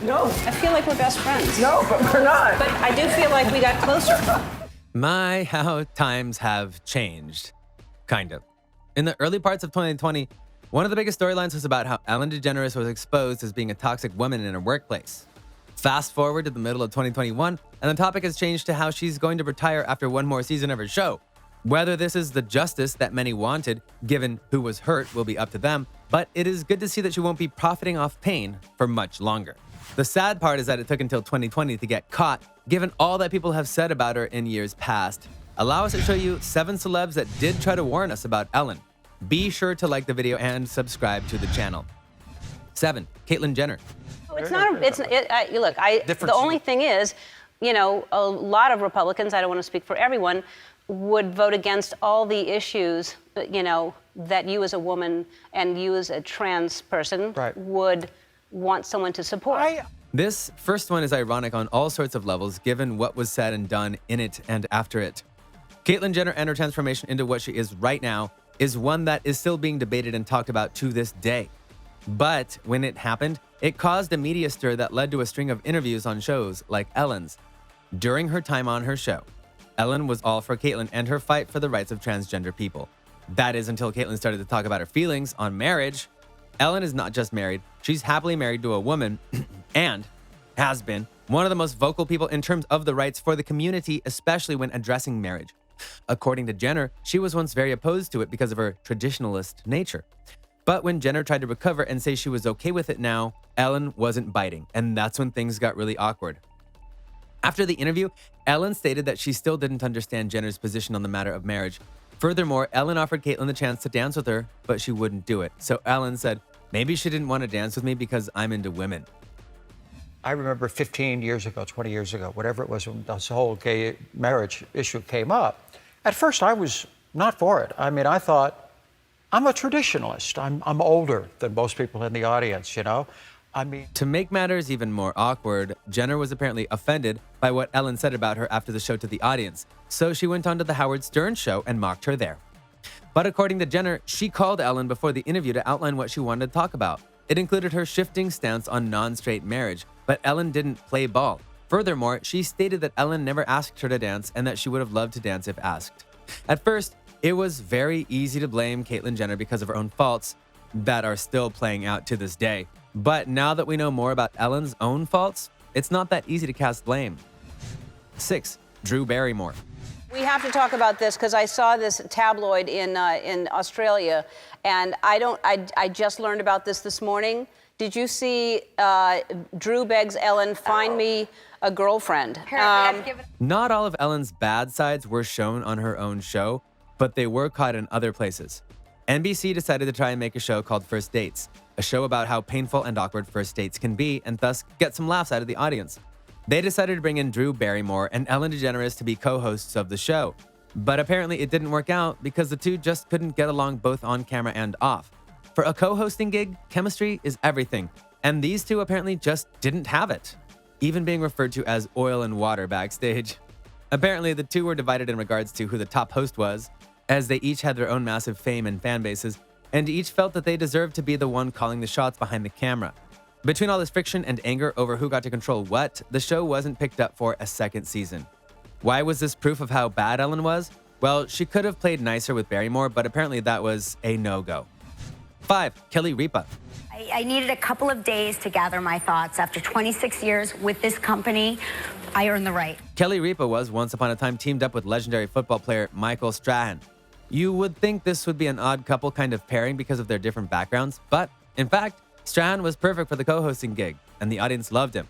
No. I feel like we're best friends. No, but we're not. But I do feel like we got closer. My, how times have changed. Kind of. In the early parts of 2020, one of the biggest storylines was about how Ellen DeGeneres was exposed as being a toxic woman in her workplace. Fast forward to the middle of 2021, and the topic has changed to how she's going to retire after one more season of her show. Whether this is the justice that many wanted, given who was hurt, will be up to them, but it is good to see that she won't be profiting off pain for much longer. The sad part is that it took until 2020 to get caught, given all that people have said about her in years past. Allow us to show you 7 celebs that did try to warn us about Ellen. Be sure to like the video and subscribe to the channel. 7. Caitlyn Jenner. It's not. Look. The only thing is, a lot of Republicans. I don't want to speak for everyone. Would vote against all the issues, that you as a woman and you as a trans person would want someone to support. This first one is ironic on all sorts of levels, given what was said and done in it and after it. Caitlyn Jenner and her transformation into what she is right now is one that is still being debated and talked about to this day. But when it happened, it caused a media stir that led to a string of interviews on shows like Ellen's. During her time on her show, Ellen was all for Caitlyn and her fight for the rights of transgender people. That is until Caitlyn started to talk about her feelings on marriage. Ellen is not just married, she's happily married to a woman and has been one of the most vocal people in terms of the rights for the community, especially when addressing marriage. According to Jenner, she was once very opposed to it because of her traditionalist nature. But when Jenner tried to recover and say she was okay with it now, Ellen wasn't biting, and that's when things got really awkward. After the interview, Ellen stated that she still didn't understand Jenner's position on the matter of marriage. Furthermore, Ellen offered Caitlyn the chance to dance with her, but she wouldn't do it. So Ellen said, maybe she didn't want to dance with me because I'm into women. I remember 15 years ago, 20 years ago, whatever it was, when this whole gay marriage issue came up. At first, I was not for it. I mean, I thought, I'm a traditionalist. I'm older than most people in the audience, To make matters even more awkward, Jenner was apparently offended by what Ellen said about her after the show to the audience, so she went on to the Howard Stern show and mocked her there. But according to Jenner, she called Ellen before the interview to outline what she wanted to talk about. It included her shifting stance on non-straight marriage, but Ellen didn't play ball. Furthermore, she stated that Ellen never asked her to dance and that she would have loved to dance if asked. At first, it was very easy to blame Caitlyn Jenner because of her own faults that are still playing out to this day. But now that we know more about Ellen's own faults, it's not that easy to cast blame. 6. Drew Barrymore. We have to talk about this because I saw this tabloid in Australia, and I just learned about this morning. Did you see Drew begs Ellen, find me a girlfriend? Not all of Ellen's bad sides were shown on her own show, but they were caught in other places. NBC decided to try and make a show called First Dates, a show about how painful and awkward first dates can be and thus get some laughs out of the audience. They decided to bring in Drew Barrymore and Ellen DeGeneres to be co-hosts of the show. But apparently it didn't work out because the two just couldn't get along both on camera and off. For a co-hosting gig, chemistry is everything, and these two apparently just didn't have it, even being referred to as oil and water backstage. Apparently the two were divided in regards to who the top host was, as they each had their own massive fame and fan bases, and each felt that they deserved to be the one calling the shots behind the camera. Between all this friction and anger over who got to control what, the show wasn't picked up for a second season. Why was this proof of how bad Ellen was? Well, she could have played nicer with Barrymore, but apparently that was a no-go. 5. Kelly Ripa. I needed a couple of days to gather my thoughts. After 26 years with this company, I earned the right. Kelly Ripa was once upon a time teamed up with legendary football player Michael Strahan. You would think this would be an odd couple kind of pairing because of their different backgrounds, but in fact, Strahan was perfect for the co-hosting gig, and the audience loved him.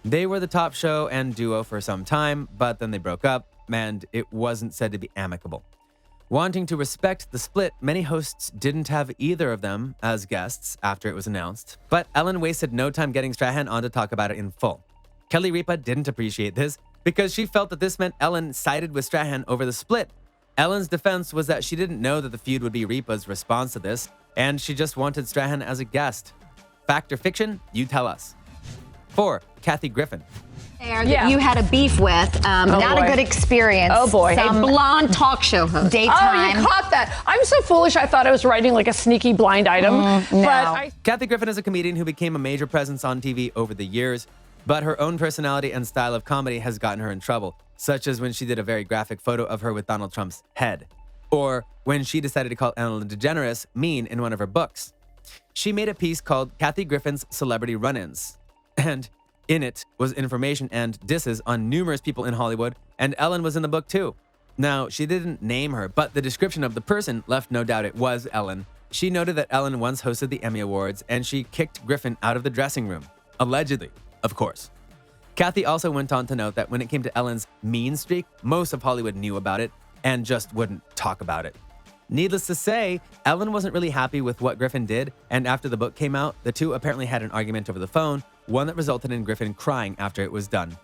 They were the top show and duo for some time, but then they broke up, and it wasn't said to be amicable. Wanting to respect the split, many hosts didn't have either of them as guests after it was announced, but Ellen wasted no time getting Strahan on to talk about it in full. Kelly Ripa didn't appreciate this because she felt that this meant Ellen sided with Strahan over the split. Ellen's defense was that she didn't know that the feud would be Ripa's response to this, and she just wanted Strahan as a guest. Fact or fiction? You tell us. 4. Kathy Griffin. That you had a beef with, not boy. a good experience. Oh, boy. Some A blonde talk show host. Oh, Daytime. you caught that. I'm so foolish. I thought I was writing like a sneaky blind item. no. Kathy Griffin is a comedian who became a major presence on TV over the years, but her own personality and style of comedy has gotten her in trouble, such as when she did a very graphic photo of her with Donald Trump's head, or when she decided to call Ellen DeGeneres mean in one of her books. She made a piece called Kathy Griffin's Celebrity Run-Ins, and in it was information and disses on numerous people in Hollywood, and Ellen was in the book too. Now, she didn't name her, but the description of the person left no doubt it was Ellen. She noted that Ellen once hosted the Emmy Awards, and she kicked Griffin out of the dressing room. Allegedly, of course. Kathy also went on to note that when it came to Ellen's mean streak, most of Hollywood knew about it and just wouldn't talk about it. Needless to say, Ellen wasn't really happy with what Griffin did, and after the book came out, the two apparently had an argument over the phone, one that resulted in Griffin crying after it was done.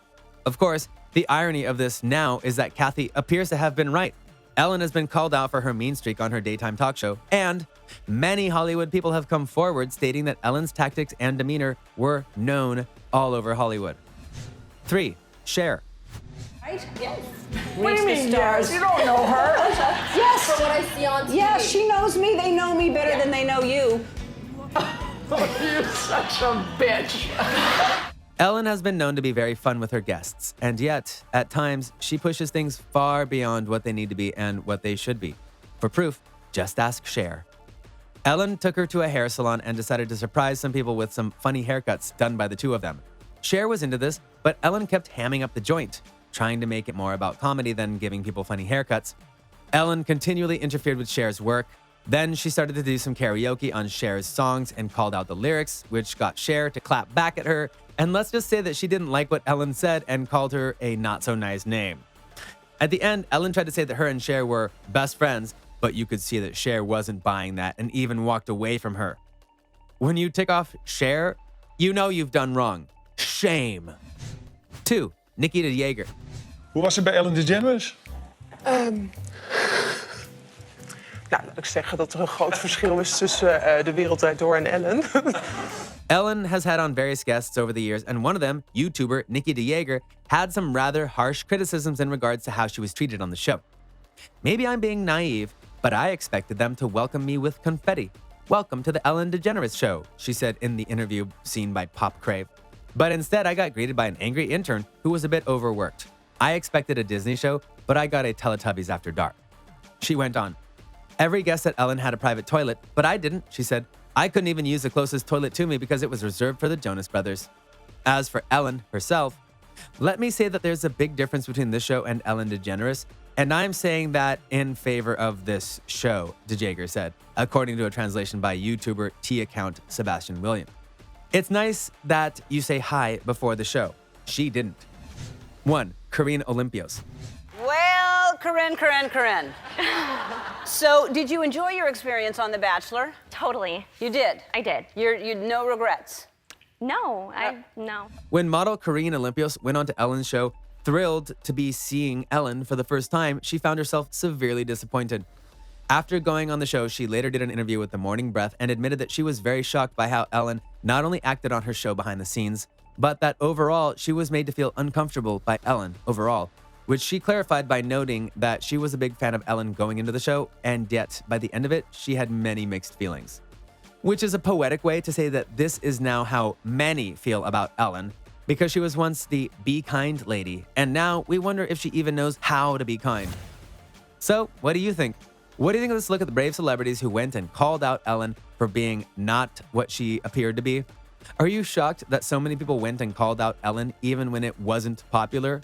Of course, the irony of this now is that Kathy appears to have been right. Ellen has been called out for her mean streak on her daytime talk show, and many Hollywood people have come forward stating that Ellen's tactics and demeanor were known all over Hollywood. 3. Cher. Right? Yes. What do you mean, yes? You don't know her. Yes. From what I see on TV. Yes, she knows me. They know me better than they know you. You're such a bitch. Ellen has been known to be very fun with her guests, and yet, at times, she pushes things far beyond what they need to be and what they should be. For proof, just ask Cher. Ellen took her to a hair salon and decided to surprise some people with some funny haircuts done by the two of them. Cher was into this, but Ellen kept hamming up the joint, trying to make it more about comedy than giving people funny haircuts. Ellen continually interfered with Cher's work. Then she started to do some karaoke on Cher's songs and called out the lyrics, which got Cher to clap back at her. And let's just say that she didn't like what Ellen said and called her a not so nice name. At the end, Ellen tried to say that her and Cher were best friends, but you could see that Cher wasn't buying that and even walked away from her. When you tick off Cher, you know you've done wrong. Shame. 2. Nikita Jaeger. Hoe was het bij Ellen DeGeneres? Nou, laat ik zeggen dat er een groot verschil is tussen De Wereld Draait Door en Ellen. Ellen has had on various guests over the years, and one of them, YouTuber Nikita Jaeger, had some rather harsh criticisms in regards to how she was treated on the show. Maybe I'm being naive, but I expected them to welcome me with confetti. Welcome to the Ellen DeGeneres show, she said in the interview seen by Pop Crave. But instead, I got greeted by an angry intern who was a bit overworked. I expected a Disney show, but I got a Teletubbies After Dark. She went on. Every guest at Ellen had a private toilet, but I didn't, she said. I couldn't even use the closest toilet to me because it was reserved for the Jonas Brothers. As for Ellen herself, let me say that there's a big difference between this show and Ellen DeGeneres, and I'm saying that in favor of this show, DeJager said, according to a translation by YouTuber T-account Sebastian William. It's nice that you say hi before the show. She didn't. 1. Corinne Olympios. Well, Corinne. So, did you enjoy your experience on The Bachelor? Totally. You did? I did. You no regrets? No, no. When model Corinne Olympios went on to Ellen's show, thrilled to be seeing Ellen for the first time, she found herself severely disappointed. After going on the show, she later did an interview with The Morning Breath and admitted that she was very shocked by how Ellen not only acted on her show behind the scenes, but that overall she was made to feel uncomfortable by Ellen overall, which she clarified by noting that she was a big fan of Ellen going into the show, and yet by the end of it, she had many mixed feelings. Which is a poetic way to say that this is now how many feel about Ellen, because she was once the be kind lady, and now we wonder if she even knows how to be kind. So, what do you think? What do you think of this look at the brave celebrities who went and called out Ellen for being not what she appeared to be? Are you shocked that so many people went and called out Ellen even when it wasn't popular?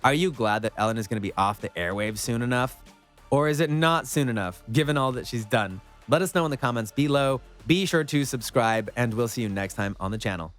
Are you glad that Ellen is going to be off the airwaves soon enough? Or is it not soon enough, given all that she's done? Let us know in the comments below. Be sure to subscribe, and we'll see you next time on the channel.